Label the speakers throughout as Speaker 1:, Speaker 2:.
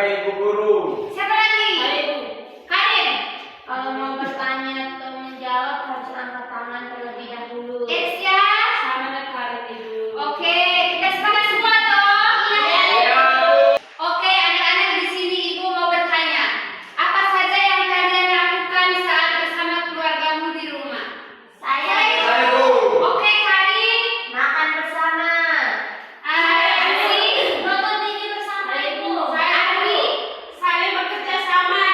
Speaker 1: Ibu Guru.
Speaker 2: Siapa lagi?
Speaker 3: Ibu.
Speaker 2: Karin.
Speaker 3: Kalau mau bertanya atau menjawab harus angkat tangan terlebih dahulu.
Speaker 2: Esya.
Speaker 3: Sama dengan Karin Ibu.
Speaker 2: Oke, kita sepakat semua toh?
Speaker 1: Iya.
Speaker 2: Oke, anak-anak di sini Ibu mau bertanya. Apa saja yang kalian lakukan saat bersama keluargamu di rumah?
Speaker 3: Saya
Speaker 1: Ibu.
Speaker 2: Oke, Karin.
Speaker 3: makan bersama.
Speaker 2: Ansi.
Speaker 3: Nonton TV bersama Ibu.
Speaker 2: Ari.
Speaker 3: Saling bekerja sama.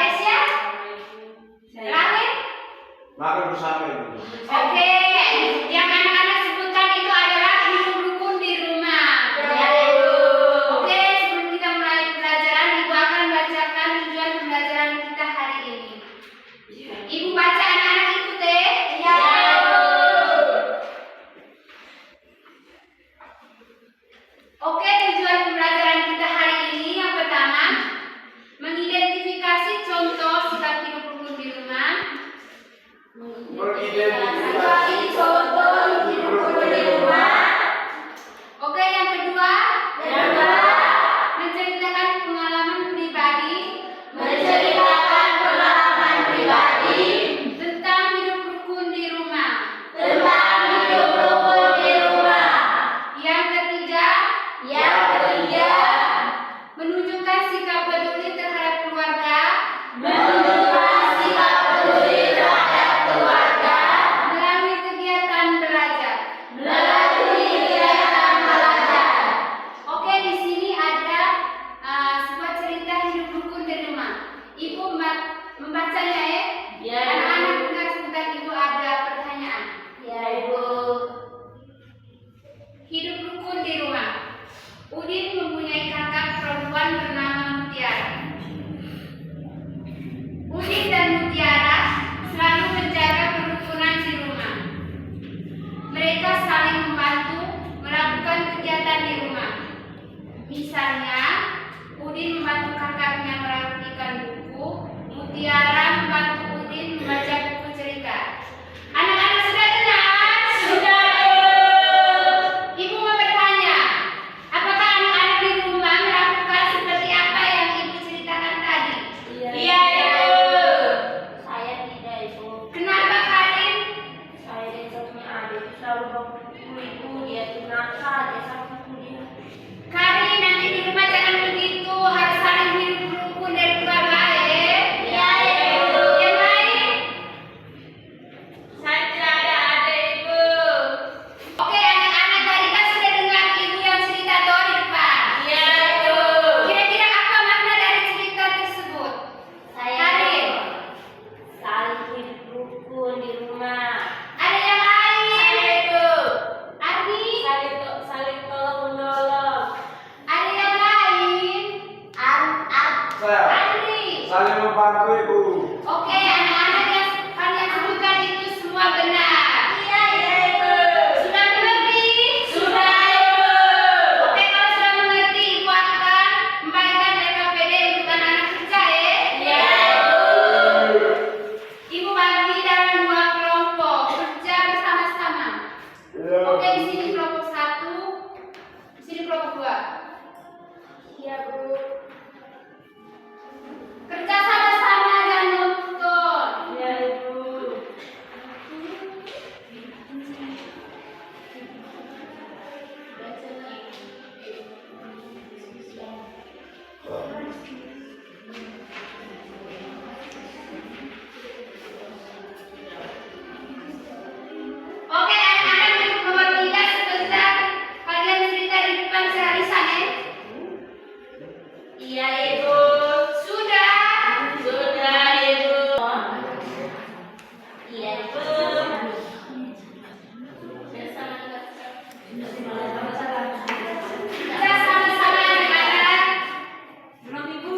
Speaker 2: Esya. Karin.
Speaker 1: Makan bersama Ibu.
Speaker 2: Oke, yang anak-anak sebutkan itu adalah hidup rukun di rumah.
Speaker 3: Ya, Ibu.
Speaker 2: Oke, sebelum kita mulai pembelajaran, Ibu akan bacakan tujuan pembelajaran kita hari ini. Ibu baca, anak-anak ikut deh.
Speaker 3: Ya, Ibu.
Speaker 2: Oke, tujuan pembelajaran kita hari ini yang pertama, mengidentifikasi contoh sikap hidup rukun di rumah.
Speaker 1: Mengidentifikasi
Speaker 3: contoh hidup rukun di rumah.
Speaker 2: Oke, yang kedua,
Speaker 3: Yang kedua,
Speaker 2: menceritakan pengalaman pribadi
Speaker 3: menceritakan pengalaman pribadi
Speaker 2: tentang hidup rukun di rumah.
Speaker 3: tentang hidup rukun di rumah.
Speaker 2: Yang ketiga,
Speaker 3: Yang ketiga,
Speaker 2: menunjukkan sikap peduli terhadap keluarga
Speaker 3: menunjukkan sikap peduli terhadap keluarga
Speaker 2: melalui kegiatan belajar.
Speaker 3: melalui kegiatan belajar.
Speaker 2: Oke, di sini ada sebuah cerita hidup rukun di rumah. Ibu membacanya ya.
Speaker 3: Ya,
Speaker 2: Anak-anak dengar sebentar, Ibu ada pertanyaan.
Speaker 3: Ya, Ibu.
Speaker 2: Hidup rukun di rumah. Udin mempunyai kakak perempuan bernama Mutiara. Udin dan Mutiara selalu menjaga kerukunan di rumah. Mereka saling membantu melakukan kegiatan di rumah. Misalnya, Udin membantu kakaknya merapikan buku, Mutiara membantu Udin membaca buku cerita. Anak-anak sudah dengar?
Speaker 3: Sudah,
Speaker 2: Ibu mau bertanya, apakah anak-anak di rumah melakukan seperti apa yang Ibu ceritakan tadi?
Speaker 3: Iya, Ibu. Saya tidak, Ibu.
Speaker 2: Kenapa, Karin?
Speaker 3: Saya dan satunya adik selalu berpukul Ibu. Dia tuh nakal, dia sampai kuliah.
Speaker 2: Karin, nanti di rumah jangan begitu, harus saling hidup rukun dan keluarga ya.
Speaker 3: Iya, Ibu.
Speaker 2: Yang lain?
Speaker 3: Saya tidak ada adik, Ibu.
Speaker 2: Oke, anak-anak tadi kan sudah dengar Ibu yang cerita toh di depan.
Speaker 3: Iya, Ibu.
Speaker 2: Kira-kira apa makna dari cerita tersebut? Karin,
Speaker 3: Saling hidup rukun di rumah.
Speaker 2: ada yang lain?
Speaker 3: Saya, Ibu.
Speaker 2: Ardi,
Speaker 3: Saling tolong menolong.
Speaker 2: ada yang lain?
Speaker 1: Saya
Speaker 2: Andri.
Speaker 1: saling membantu Ibu.
Speaker 2: Oke, anak-anak yang kalian sebutkan itu semua benar.
Speaker 3: Iya, Ibu.
Speaker 2: Sudah mengerti?
Speaker 3: Sudah, Ibu.
Speaker 2: Oke, kalau sudah mengerti, Ibu akan membagikan LKPD untuk anak-anak kerja ya.
Speaker 3: Iya, Ibu.
Speaker 2: Ibu bagi dalam dua kelompok, kerja bersama-sama. Oke, di sini kelompok 1, di sini kelompok 2.
Speaker 3: Iya, Bu.
Speaker 2: Kerja sama-sama dan nonton.
Speaker 3: Iya, Ibu.
Speaker 2: Oke, anak-anak untuk nomor 3 sebentar kalian cerita di depan searisan ya.
Speaker 3: Iya, Ibu.
Speaker 2: Sudah.
Speaker 3: Sudah, Ibu. Iya, Ibu.
Speaker 2: Kerja sama-sama anak-anak.
Speaker 3: Belum, Ibu.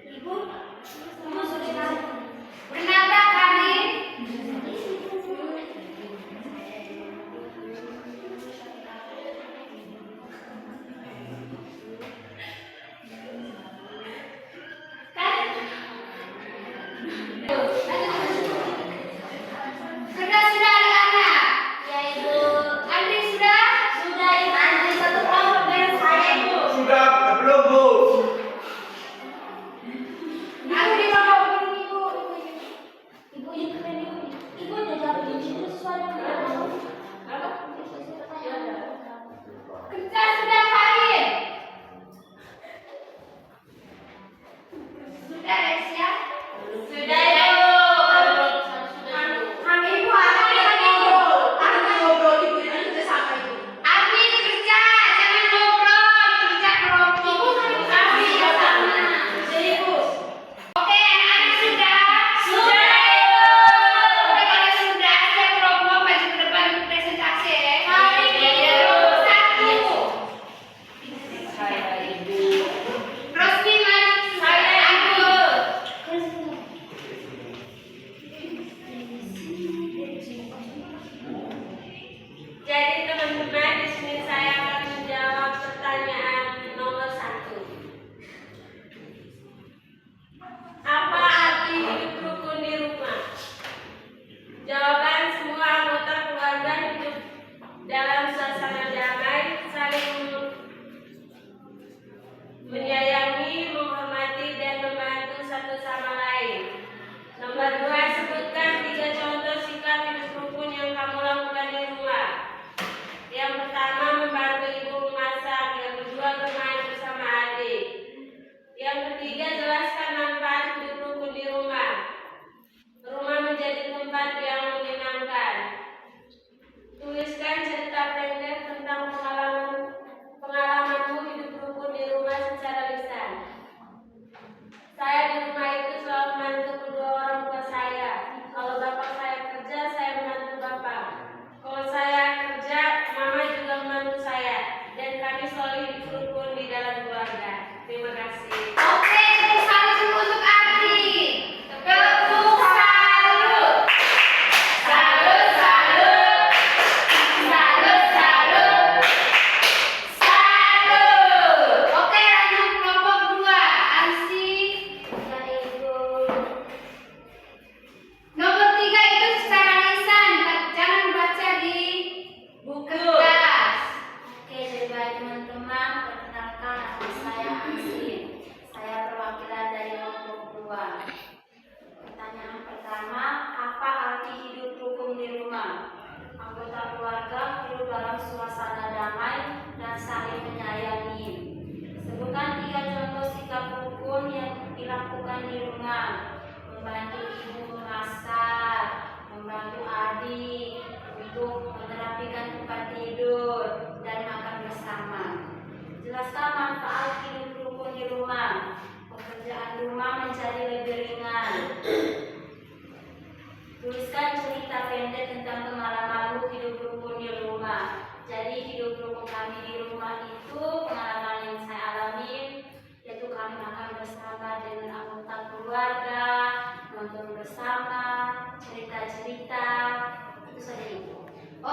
Speaker 3: Ibu. Ibu sudah.
Speaker 2: Kenapa Karin?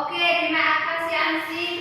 Speaker 2: Oke, terima kasih Ansi.